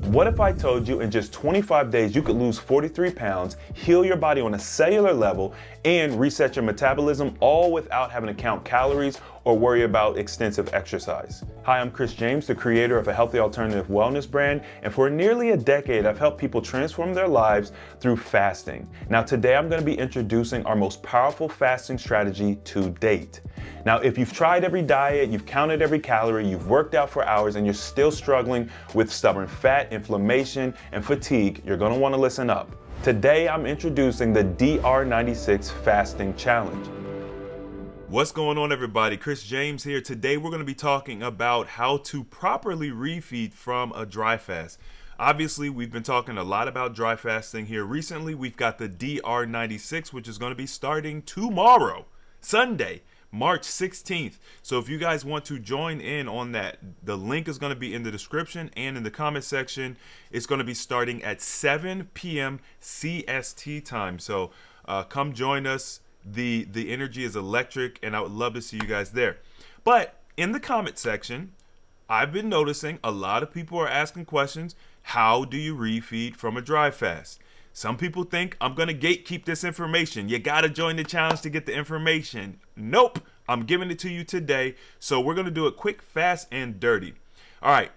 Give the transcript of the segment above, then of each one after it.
What if I told you in just 25 days you could lose 43 pounds, heal your body on a cellular level, and reset your metabolism, all without having to count calories or worry about extensive exercise? Hi, I'm Chris James, the creator of a healthy alternative wellness brand, and for nearly a decade, I've helped people transform their lives through fasting. Now, today I'm going to be introducing our most powerful fasting strategy to date. Now, if you've tried every diet, you've counted every calorie, you've worked out for hours, and you're still struggling with stubborn fat, inflammation, and fatigue, you're going to want to listen up. Today, I'm introducing the DR96 Fasting Challenge. What's going on, everybody? Chris James here. Today, we're going to be talking about how to properly refeed from a dry fast. Obviously, we've been talking a lot about dry fasting here recently. We've got the DR96, which is going to be starting tomorrow, Sunday, March 16th. So if you guys want to join in on that, the link is going to be in the description and in the comment section. It's going to be starting at 7 PM CST time. So come join us. The energy is electric, and I would love to see you guys there. But in the comment section, I've been noticing a lot of people are asking questions. How do you refeed from a dry fast? Some people think I'm going to gatekeep this information. You got to join the challenge to get the information. Nope, I'm giving it to you today. So we're going to do it quick, fast, and dirty. All right.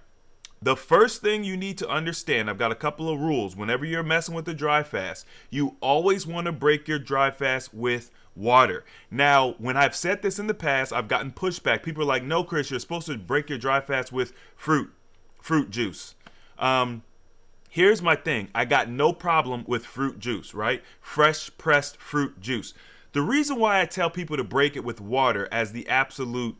The first thing you need to understand, I've got a couple of rules. Whenever you're messing with the dry fast, you always want to break your dry fast with water. Now, when I've said this in the past, I've gotten pushback. People are like, no, Chris, you're supposed to break your dry fast with fruit juice. Here's my thing. I got no problem with fruit juice, right? Fresh pressed fruit juice. The reason why I tell people to break it with water as the absolute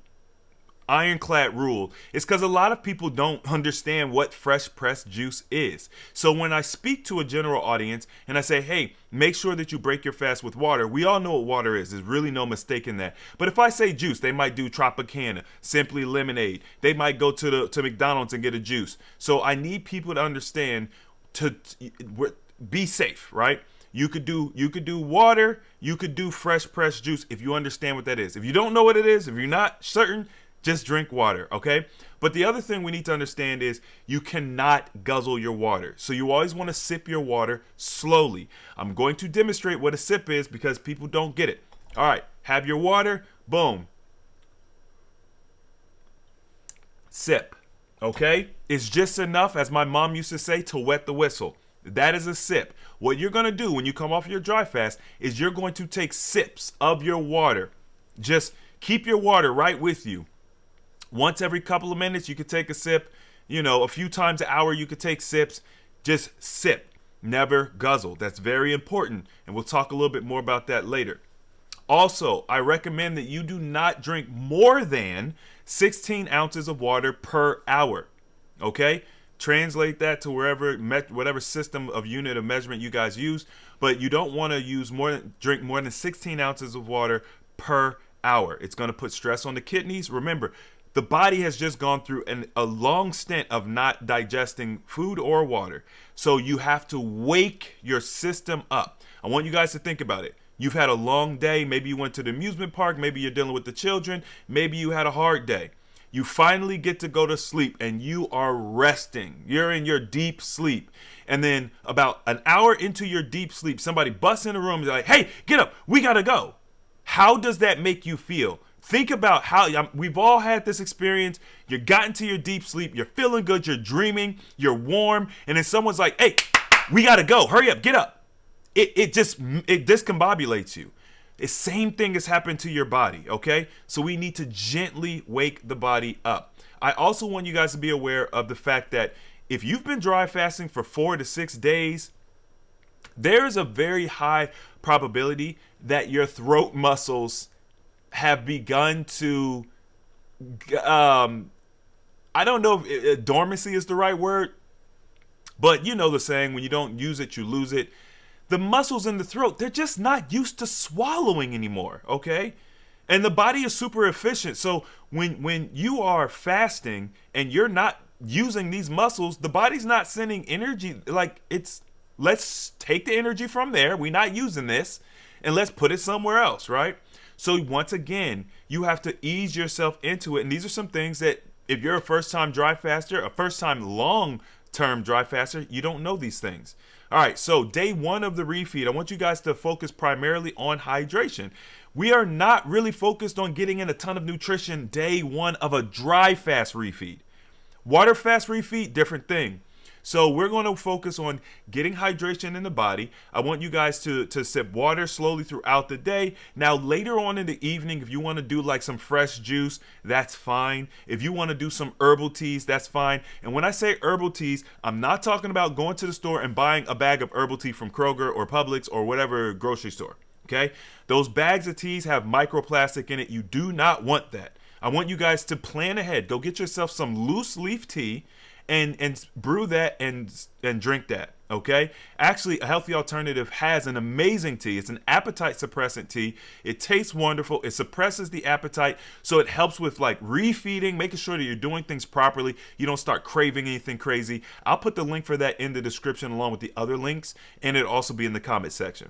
ironclad rule is because a lot of people don't understand what fresh pressed juice is. So when I speak to a general audience and I say, hey, make sure that you break your fast with water, we all know what water is. There's really no mistake in that. But if I say juice, they might do Tropicana, Simply Lemonade. They might go to McDonald's and get a juice. So I need people to understand to be safe, right? You could do water, you could do fresh pressed juice if you understand what that is. If you don't know what it is, if you're not certain, just drink water, okay? But the other thing we need to understand is you cannot guzzle your water. So you always want to sip your water slowly. I'm going to demonstrate what a sip is because people don't get it. All right, have your water, boom. Sip, okay? It's just enough, as my mom used to say, to wet the whistle. That is a sip. What you're going to do when you come off your dry fast is you're going to take sips of your water. Just keep your water right with you. Once every couple of minutes, you could take a sip. You know, a few times an hour, you could take sips. Just sip. Never guzzle. That's very important. And we'll talk a little bit more about that later. Also, I recommend that you do not drink more than 16 ounces of water per hour. Okay? Translate that to whatever system of unit of measurement you guys use. But you don't want to drink more than 16 ounces of water per hour. It's going to put stress on the kidneys. Remember, the body has just gone through a long stint of not digesting food or water. So you have to wake your system up. I want you guys to think about it. You've had a long day. Maybe you went to the amusement park. Maybe you're dealing with the children. Maybe you had a hard day. You finally get to go to sleep and you are resting. You're in your deep sleep. And then about an hour into your deep sleep, somebody busts in the room and they're like, hey, get up. We got to go. How does that make you feel? Think about how we've all had this experience. You got into your deep sleep. You're feeling good. You're dreaming. You're warm. And then someone's like, hey, we got to go. Hurry up. Get up. It discombobulates you. The same thing has happened to your body. Okay. So we need to gently wake the body up. I also want you guys to be aware of the fact that if you've been dry fasting for 4 to 6 days, there is a very high probability that your throat muscles have begun to, I don't know if dormancy is the right word, but you know the saying, when you don't use it, you lose it. The muscles in the throat, they're just not used to swallowing anymore, okay? And the body is super efficient. So when you are fasting and you're not using these muscles, the body's not sending energy. Like let's take the energy from there. We're not using this and let's put it somewhere else, right? So once again, you have to ease yourself into it. And these are some things that if you're a first-time dry faster, a first-time long term dry faster, you don't know these things. All right, so day 1 of the refeed, I want you guys to focus primarily on hydration. We are not really focused on getting in a ton of nutrition day 1 of a dry fast refeed. Water fast refeed, different thing. So we're going to focus on getting hydration in the body. I want you guys to sip water slowly throughout the day. Now, later on in the evening, if you want to do like some fresh juice, that's fine. If you want to do some herbal teas, that's fine. And when I say herbal teas, I'm not talking about going to the store and buying a bag of herbal tea from Kroger or Publix or whatever grocery store. Okay? Those bags of teas have microplastic in it. You do not want that. I want you guys to plan ahead. Go get yourself some loose leaf tea and brew that and drink that, okay? Actually, a healthy alternative has an amazing tea. It's an appetite suppressant tea. It tastes wonderful. It suppresses the appetite, so it helps with like refeeding, making sure that you're doing things properly. You don't start craving anything crazy. I'll put the link for that in the description along with the other links, and it'll also be in the comment section.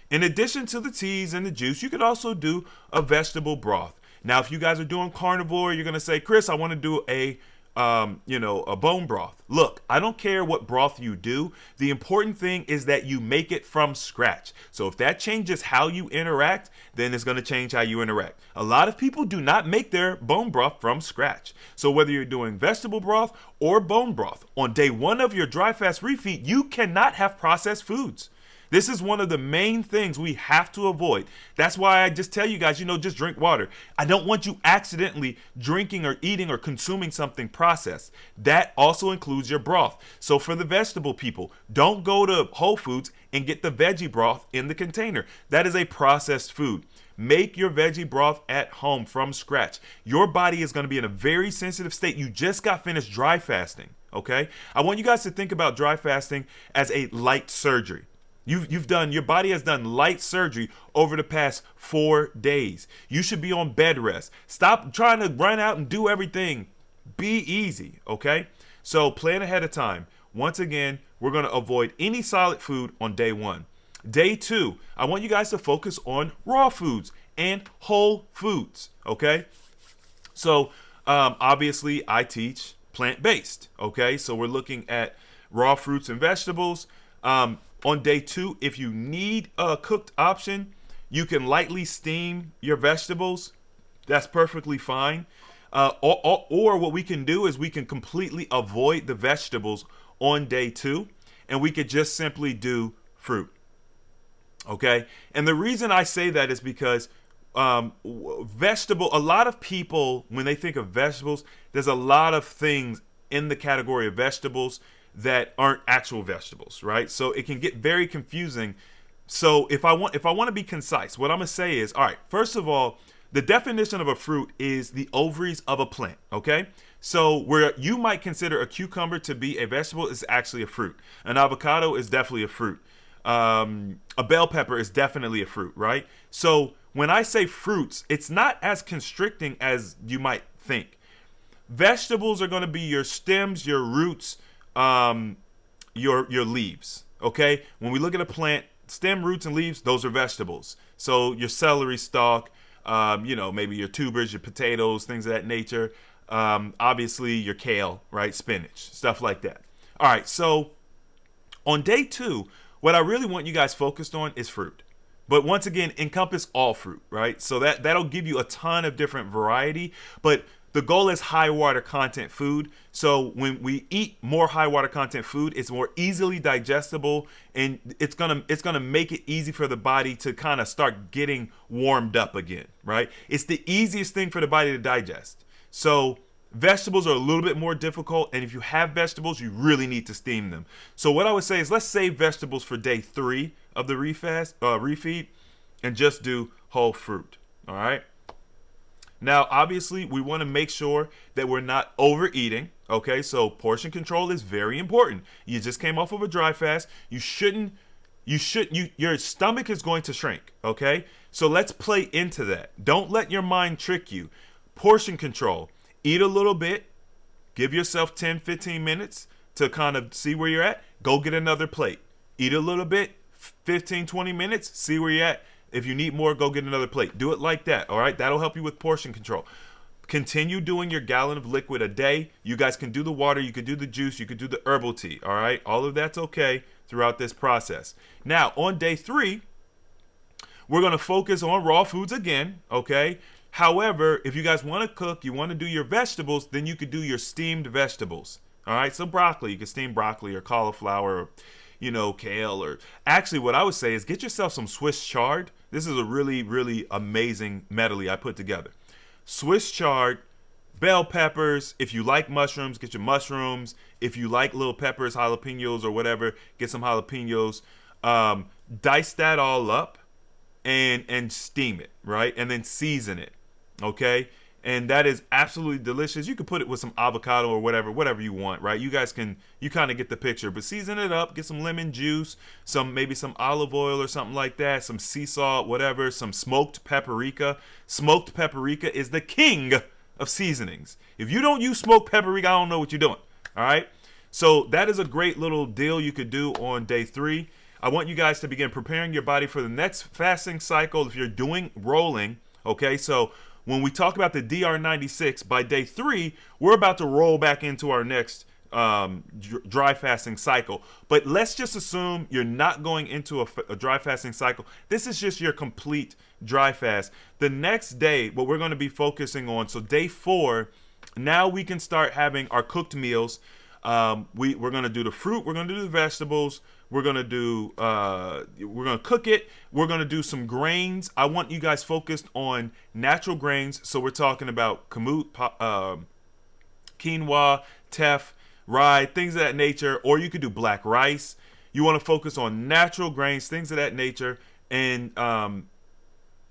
In addition to the teas and the juice, you could also do a vegetable broth. Now, if you guys are doing carnivore, you're gonna say, Chris, I want to do a bone broth. Look, I don't care what broth you do. The important thing is that you make it from scratch. So if that changes how you interact, then it's going to change how you interact. A lot of people do not make their bone broth from scratch. So whether you're doing vegetable broth or bone broth, on day 1 of your dry fast refeed, you cannot have processed foods. This is one of the main things we have to avoid. That's why I just tell you guys, just drink water. I don't want you accidentally drinking or eating or consuming something processed. That also includes your broth. So for the vegetable people, don't go to Whole Foods and get the veggie broth in the container. That is a processed food. Make your veggie broth at home from scratch. Your body is going to be in a very sensitive state. You just got finished dry fasting, okay? I want you guys to think about dry fasting as a light surgery. Your body has done light surgery over the past 4 days. You should be on bed rest. Stop trying to run out and do everything. Be easy, okay? So plan ahead of time. Once again, we're going to avoid any solid food on day 1. Day 2, I want you guys to focus on raw foods and whole foods, okay? So obviously I teach plant-based, okay? So we're looking at raw fruits and vegetables. On day 2, if you need a cooked option, you can lightly steam your vegetables. That's perfectly fine. Or what we can do is we can completely avoid the vegetables on day 2, and we could just simply do fruit. Okay? And the reason I say that is because a lot of people, when they think of vegetables, there's a lot of things in the category of vegetables that aren't actual vegetables, right? So it can get very confusing. So if I want to be concise, what I'm gonna say is, all right, first of all, the definition of a fruit is the ovaries of a plant, okay? So where you might consider a cucumber to be a vegetable is actually a fruit. An avocado is definitely a fruit. A bell pepper is definitely a fruit, right? So when I say fruits, it's not as constricting as you might think. Vegetables are gonna be your stems, your roots, your leaves, okay? When we look at a plant, stem, roots, and leaves, those are vegetables. So your celery stalk, maybe your tubers, your potatoes, things of that nature. Obviously your kale, right? Spinach, stuff like that. All right, so on day 2, what I really want you guys focused on is fruit. But once again, encompass all fruit, right? So that'll give you a ton of different variety, but the goal is high water content food. So when we eat more high water content food, it's more easily digestible, and it's gonna make it easy for the body to kind of start getting warmed up again, right? It's the easiest thing for the body to digest. So vegetables are a little bit more difficult, and if you have vegetables, you really need to steam them. So what I would say is let's save vegetables for day 3 of the refeed, and just do whole fruit. All right. Now, obviously, we want to make sure that we're not overeating, okay? So portion control is very important. You just came off of a dry fast. Your stomach is going to shrink, okay? So let's play into that. Don't let your mind trick you. Portion control. Eat a little bit. Give yourself 10, 15 minutes to kind of see where you're at. Go get another plate. Eat a little bit, 15, 20 minutes, see where you're at. If you need more, go get another plate. Do it like that, all right? That'll help you with portion control. Continue doing your gallon of liquid a day. You guys can do the water, you could do the juice, you could do the herbal tea. All right, all of that's okay throughout this process. Now, on day 3, we're going to focus on raw foods again, okay? However, if you guys want to cook, you want to do your vegetables, then you could do your steamed vegetables. All right, so broccoli, you can steam broccoli or cauliflower, or, kale, or actually what I would say is get yourself some Swiss chard. This is a really, really amazing medley I put together. Swiss chard, bell peppers. If you like mushrooms, get your mushrooms. If you like little peppers, jalapenos or whatever, get some jalapenos. Dice that all up and steam it, right? And then season it, okay? And that is absolutely delicious. You could put it with some avocado or whatever you want, right? You kind of get the picture. But season it up, get some lemon juice, maybe some olive oil or something like that, some sea salt, whatever, some smoked paprika. Smoked paprika is the king of seasonings. If you don't use smoked paprika, I don't know what you're doing, all right? So that is a great little deal you could do on day 3. I want you guys to begin preparing your body for the next fasting cycle if you're doing rolling, okay? So when we talk about the DR96, by day 3, we're about to roll back into our next dry fasting cycle. But let's just assume you're not going into a dry fasting cycle. This is just your complete dry fast. The next day, what we're going to be focusing on, so day 4, now we can start having our cooked meals. We're going to do the fruit. We're going to do the vegetables. We're going to cook it. We're going to do some grains. I want you guys focused on natural grains. So we're talking about kamut, quinoa, teff, rye, things of that nature. Or you could do black rice. You want to focus on natural grains, things of that nature. And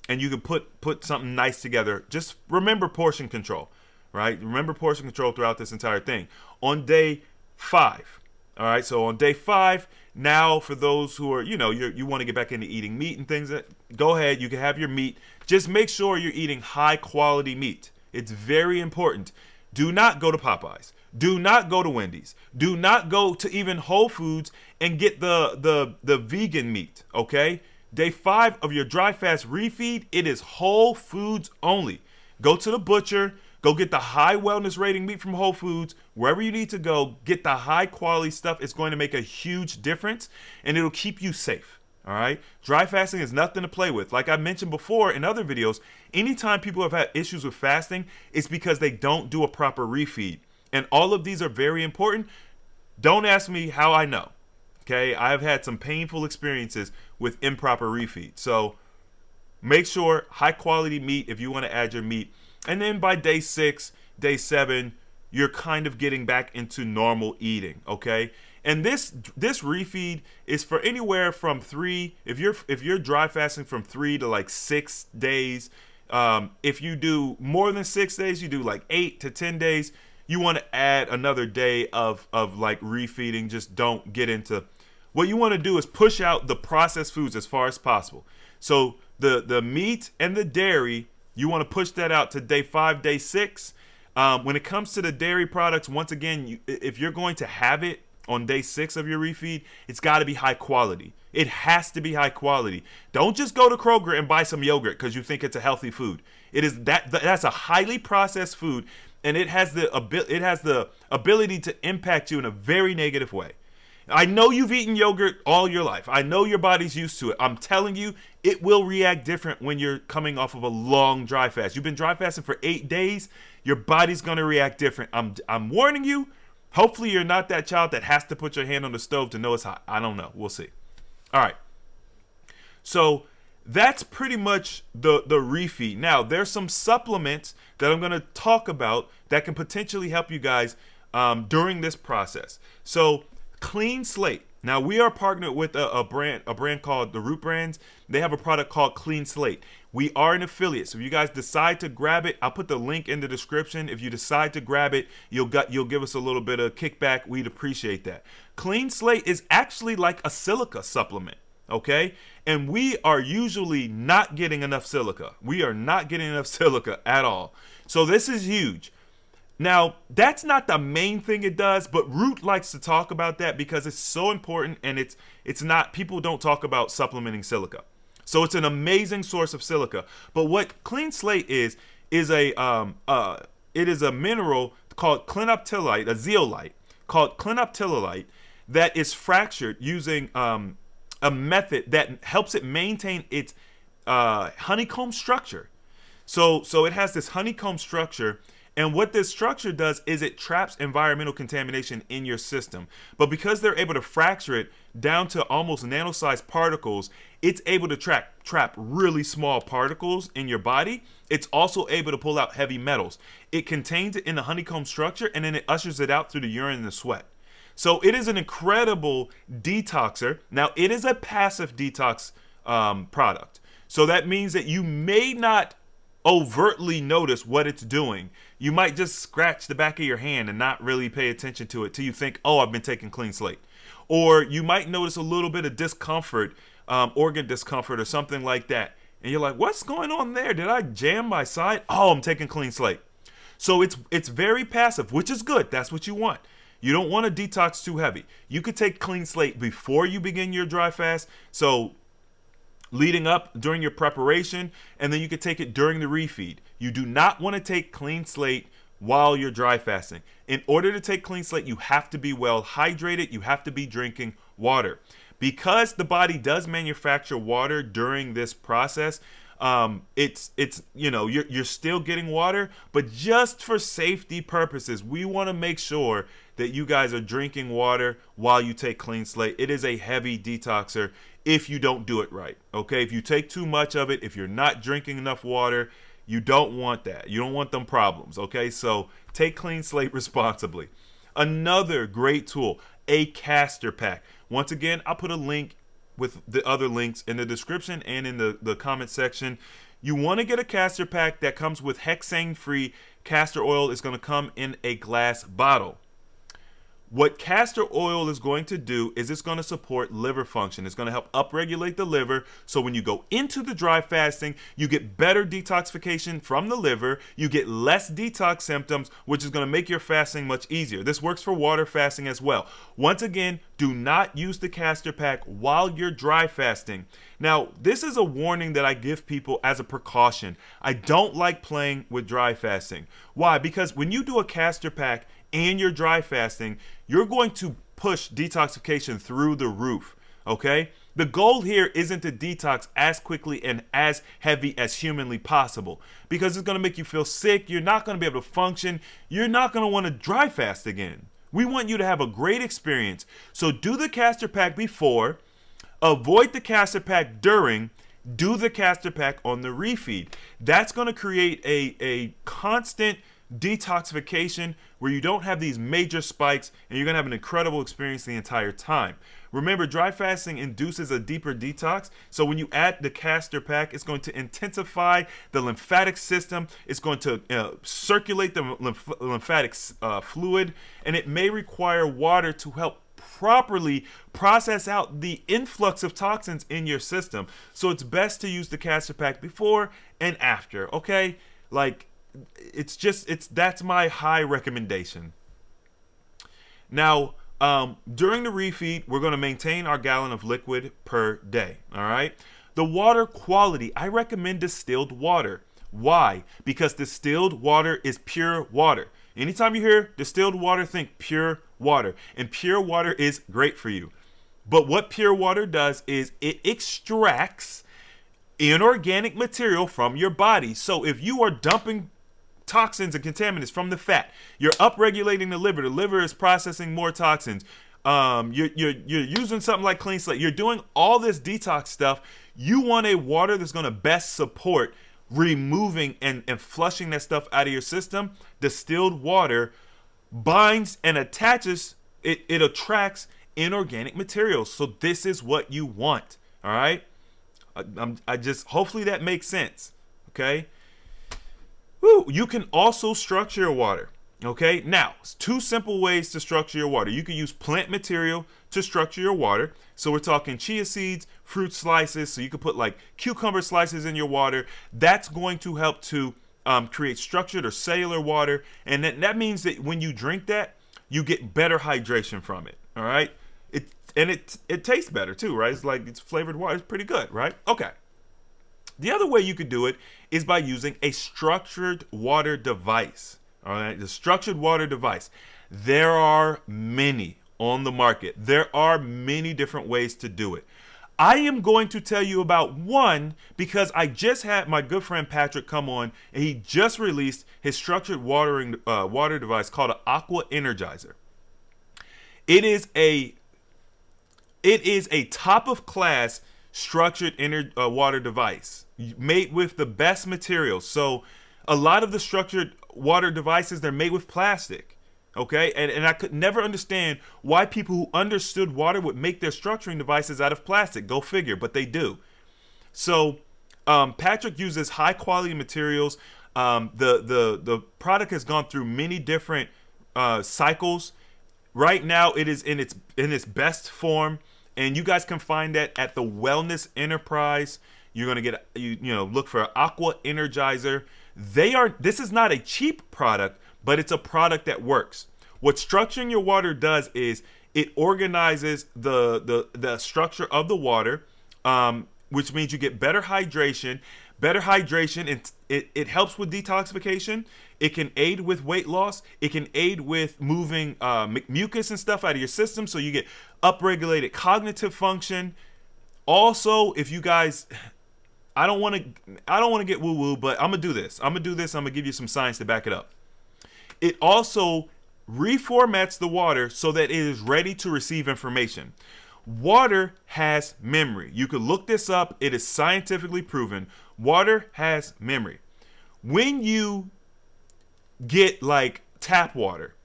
you can put something nice together. Just remember portion control, right? Remember portion control throughout this entire thing. On day 5, all right, so on day 5, now for those who are, you want to get back into eating meat and things, go ahead, you can have your meat. Just make sure you're eating high quality meat. It's very important. Do not go to Popeyes. Do not go to Wendy's. Do not go to even Whole Foods and get the vegan meat, okay? Day 5 of your dry fast refeed, it is Whole Foods only. Go to the butcher. Go get the high wellness rating meat from Whole Foods. Wherever you need to go, get the high quality stuff. It's going to make a huge difference, and it'll keep you safe, all right? Dry fasting is nothing to play with. Like I mentioned before in other videos, anytime people have had issues with fasting, it's because they don't do a proper refeed. And all of these are very important. Don't ask me how I know, okay? I've had some painful experiences with improper refeed. So make sure high quality meat if you want to add your meat. And then by day 6, day 7, you're kind of getting back into normal eating, okay? And this refeed is for anywhere from 3, if you're dry fasting from 3 to like 6 days. If you do more than 6 days, you do like 8 to 10 days. You want to add another day of like refeeding. Just don't get into, what you want to do is push out the processed foods as far as possible. So the meat and the dairy, you want to push that out to day 5, day 6. When it comes to the dairy products, once again, if you're going to have it on day 6 of your refeed, it's got to be high quality. It has to be high quality. Don't just go to Kroger and buy some yogurt because you think it's a healthy food. It is that's a highly processed food, and it has the ability to impact you in a very negative way. I know you've eaten yogurt all your life. I know your body's used to it. I'm telling you, it will react different when you're coming off of a long dry fast. You've been dry fasting for 8 days. Your body's going to react different. I'm warning you. Hopefully you're not that child that has to put your hand on the stove to know it's hot. I don't know. We'll see. All right. So that's pretty much the refeed. Now, there's some supplements that I'm going to talk about that can potentially help you guys during this process. So Clean Slate. Now, we are partnered with a brand called the Root Brands. They have a product called Clean Slate. We are an affiliate, so if you guys decide to grab it, I'll put the link in the description. If you decide to grab it, you'll give us a little bit of kickback. We'd appreciate that. Clean Slate is actually like a silica supplement, okay? And we are usually not getting enough silica. We are not getting enough silica at all. So this is huge. Now, that's not the main thing it does, but Root likes to talk about that because it's so important, and it's not, people don't talk about supplementing silica. So it's an amazing source of silica. But what Clean Slate is is a mineral called clinoptilite, a zeolite called clinoptilite that is fractured using a method that helps it maintain its honeycomb structure. So it has this honeycomb structure, and what this structure does is it traps environmental contamination in your system. But because they're able to fracture it down to almost nano-sized particles, it's able to trap really small particles in your body. It's also able to pull out heavy metals. It contains it in the honeycomb structure, and then it ushers it out through the urine and the sweat. So it is an incredible detoxer. Now, it is a passive detox product. So that means that you may not overtly notice what it's doing. You might just scratch the back of your hand and not really pay attention to it till you think, oh, I've been taking Clean Slate. Or you might notice a little bit of discomfort, organ discomfort or something like that. And you're like, what's going on there? Did I jam my side? Oh, I'm taking Clean Slate. So it's very passive, which is good. That's what you want. You don't want a detox too heavy. You could take Clean Slate before you begin your dry fast. So leading up during your preparation, and then you could take it during the refeed. You do not want to take Clean Slate while you're dry fasting. In order to take Clean Slate, you have to be well hydrated. You have to be drinking water. Because the body does manufacture water during this process, it's you're still getting water, but just for safety purposes, we want to make sure that you guys are drinking water while you take Clean Slate. It is a heavy detoxer if you don't do it right. Okay, if you take too much of it, if you're not drinking enough water, you don't want that. You don't want them problems. Okay, so take Clean Slate responsibly. Another great tool, a Castor Pack. Once again, I'll put a link with the other links in the description and in the comment section. You want to get a Castor Pack that comes with hexane-free castor oil. It's going to come in a glass bottle. What castor oil is going to do is it's going to support liver function. It's going to help upregulate the liver. So when you go into the dry fasting, you get better detoxification from the liver. You get less detox symptoms, which is going to make your fasting much easier. This works for water fasting as well. Once again, do not use the Castor Pack while you're dry fasting. Now, this is a warning that I give people as a precaution. I don't like playing with dry fasting. Why? Because when you do a Castor Pack and you're dry fasting, you're going to push detoxification through the roof, okay? The goal here isn't to detox as quickly and as heavy as humanly possible, because it's going to make you feel sick. You're not going to be able to function. You're not going to want to dry fast again. We want you to have a great experience. So do the Castor Pack before, avoid the Castor Pack during, do the Castor Pack on the refeed. That's going to create a constant detoxification where you don't have these major spikes, and you're going to have an incredible experience the entire time. Remember, dry fasting induces a deeper detox, so when you add the Castor Pack, it's going to intensify the lymphatic system. It's going to circulate the lymphatic fluid, and it may require water to help properly process out the influx of toxins in your system. So it's best to use the Castor Pack before and after, okay? Like, that's my high recommendation. Now, during the refeed, we're going to maintain our gallon of liquid per day. All right. The water quality, I recommend distilled water. Why? Because distilled water is pure water. Anytime you hear distilled water, think pure water. And pure water is great for you. But what pure water does is it extracts inorganic material from your body. So if you are dumping toxins and contaminants from the fat, you're upregulating the liver. The liver is processing more toxins. You're using something like Clean Slate. You're doing all this detox stuff. You want a water that's going to best support removing and flushing that stuff out of your system. Distilled water binds and attaches. It attracts inorganic materials. So this is what you want. All right. Hopefully that makes sense. Okay. Woo, you can also structure your water. Okay, now, two simple ways to structure your water. You can use plant material to structure your water. So we're talking chia seeds, fruit slices. So you can put like cucumber slices in your water. That's going to help to create structured or cellular water. And that means that when you drink that, you get better hydration from it. All right. It tastes better too, right? It's like it's flavored water. It's pretty good, right? Okay. The other way you could do it is by using a structured water device. All right, the structured water device. There are many on the market. There are many different ways to do it. I am going to tell you about one because I just had my good friend Patrick come on, and he just released his structured water device called an Aqua Energizer. It is a top of class structured water device made with the best materials. So a lot of the structured water devices, they're made with plastic. Okay, and I could never understand why people who understood water would make their structuring devices out of plastic. Go figure, but they do. So Patrick uses high quality materials. The product has gone through many different cycles. Right now, it is in its best form, and you guys can find that at the Wellness Enterprise. You're gonna get look for Aqua Energizer. This is not a cheap product, but it's a product that works. What structuring your water does is it organizes the structure of the water, which means you get better hydration. Better hydration, it helps with detoxification. It can aid with weight loss. It can aid with moving mucus and stuff out of your system, so you get upregulated cognitive function. Also, if you guys, I don't want to get woo-woo, but I'm gonna do this. I'm gonna give you some science to back it up. It also reformats the water so that it is ready to receive information. Water has memory. You could look this up. It is scientifically proven. Water has memory. When you get like tap water,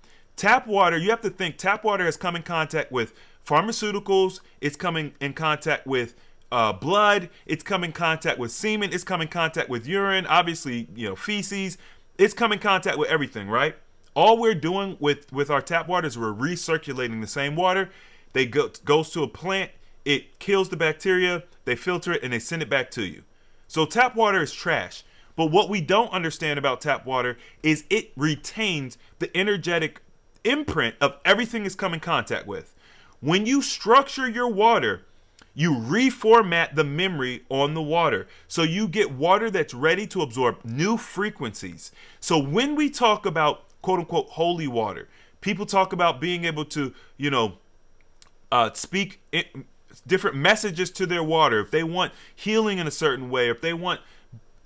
you have to think tap water has come in contact with pharmaceuticals. It's coming in contact with blood. It's come in contact with semen. It's come in contact with urine. Obviously, feces. It's come in contact with everything, right? All we're doing with our tap water is we're recirculating the same water. They goes to a plant, it kills the bacteria, they filter it, and they send it back to you. So tap water is trash. But what we don't understand about tap water is it retains the energetic imprint of everything it's come in contact with. When you structure your water, you reformat the memory on the water. So you get water that's ready to absorb new frequencies. So when we talk about quote unquote holy water, people talk about being able to, speak different messages to their water. If they want healing in a certain way, if they want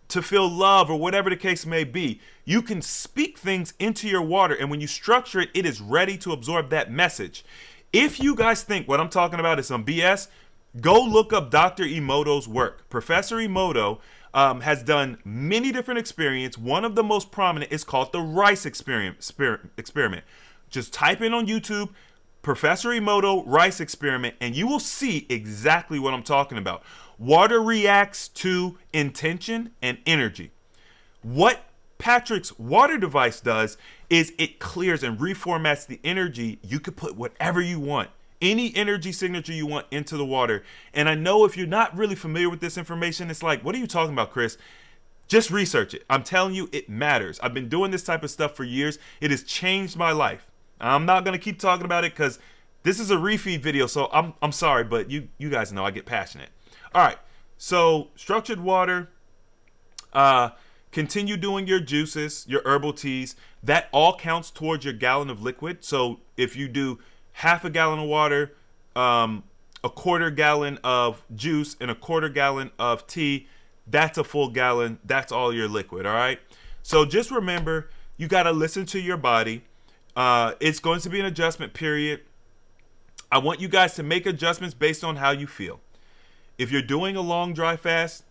to feel love or whatever the case may be, you can speak things into your water. And when you structure it, it is ready to absorb that message. If you guys think what I'm talking about is some BS, go look up Dr. Emoto's work. Professor Emoto has done many different experiments. One of the most prominent is called the rice experiment. Just type in on YouTube, Professor Emoto rice experiment, and you will see exactly what I'm talking about. Water reacts to intention and energy. What Patrick's water device does is it clears and reformats the energy. You could put whatever you want, any energy signature you want into the water. And I know if you're not really familiar with this information, it's like, what are you talking about, Chris? Just research it. I'm telling you, it matters. I've been doing this type of stuff for years. It has changed my life. I'm not going to keep talking about it because this is a refeed video, so I'm sorry, but you guys know I get passionate. All right, so structured water, continue doing your juices, your herbal teas. That all counts towards your gallon of liquid. So if you do half a gallon of water, a quarter gallon of juice, and a quarter gallon of tea, that's a full gallon. That's all your liquid, all right? So just remember, you got to listen to your body. It's going to be an adjustment period. I want you guys to make adjustments based on how you feel. If you're doing a long dry fast,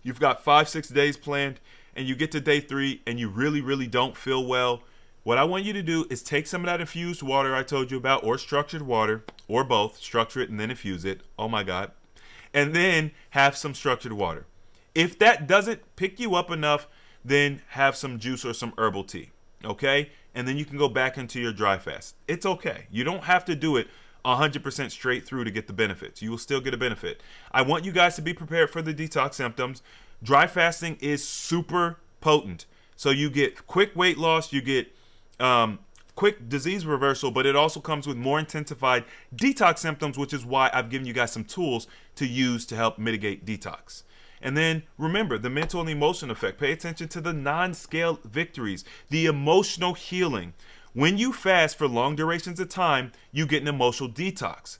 you've got 5-6 days planned, and you get to day 3 and you really, really don't feel well, what I want you to do is take some of that infused water I told you about, or structured water, or both, structure it and then infuse it. Oh my God. And then have some structured water. If that doesn't pick you up enough, then have some juice or some herbal tea. Okay? And then you can go back into your dry fast. It's okay. You don't have to do it 100% straight through to get the benefits. You will still get a benefit. I want you guys to be prepared for the detox symptoms. Dry fasting is super potent. So you get quick weight loss, you get quick disease reversal, but it also comes with more intensified detox symptoms, which is why I've given you guys some tools to use to help mitigate detox. And then remember the mental and emotional effect. Pay attention to the non-scale victories, the emotional healing. When you fast for long durations of time, you get an emotional detox.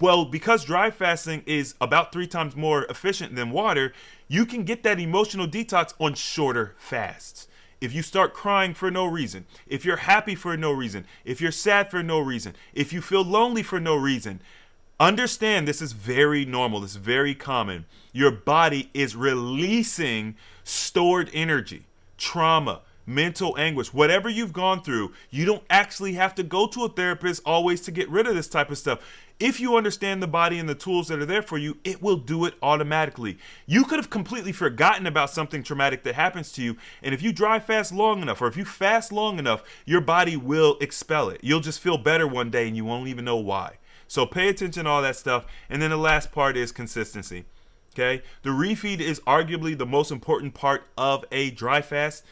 Well, because dry fasting is about 3 times more efficient than water, you can get that emotional detox on shorter fasts. If you start crying for no reason, if you're happy for no reason, if you're sad for no reason, if you feel lonely for no reason, understand this is very normal. This is very common. Your body is releasing stored energy, trauma, mental anguish, whatever you've gone through. You don't actually have to go to a therapist always to get rid of this type of stuff. If you understand the body and the tools that are there for you, it will do it automatically. You could have completely forgotten about something traumatic that happens to you, and if you dry fast long enough, or if you fast long enough, your body will expel it. You'll just feel better one day and you won't even know why. So pay attention to all that stuff. And then the last part is consistency. Okay? The refeed is arguably the most important part of a dry fast.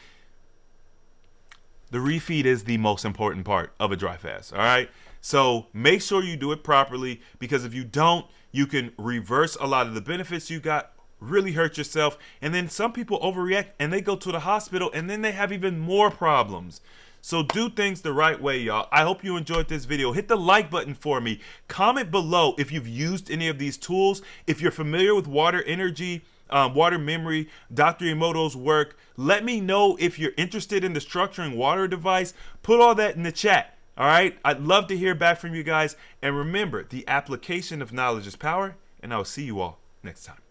The refeed is the most important part of a dry fast, all right? So make sure you do it properly, because if you don't, you can reverse a lot of the benefits you got, really hurt yourself, and then some people overreact and they go to the hospital and then they have even more problems. So do things the right way, y'all. I hope you enjoyed this video. Hit the like button for me. Comment below if you've used any of these tools, if you're familiar with water energy, water memory, Dr. Emoto's work. Let me know if you're interested in the structuring water device. Put all that in the chat. All right. I'd love to hear back from you guys. And remember, the application of knowledge is power. And I'll see you all next time.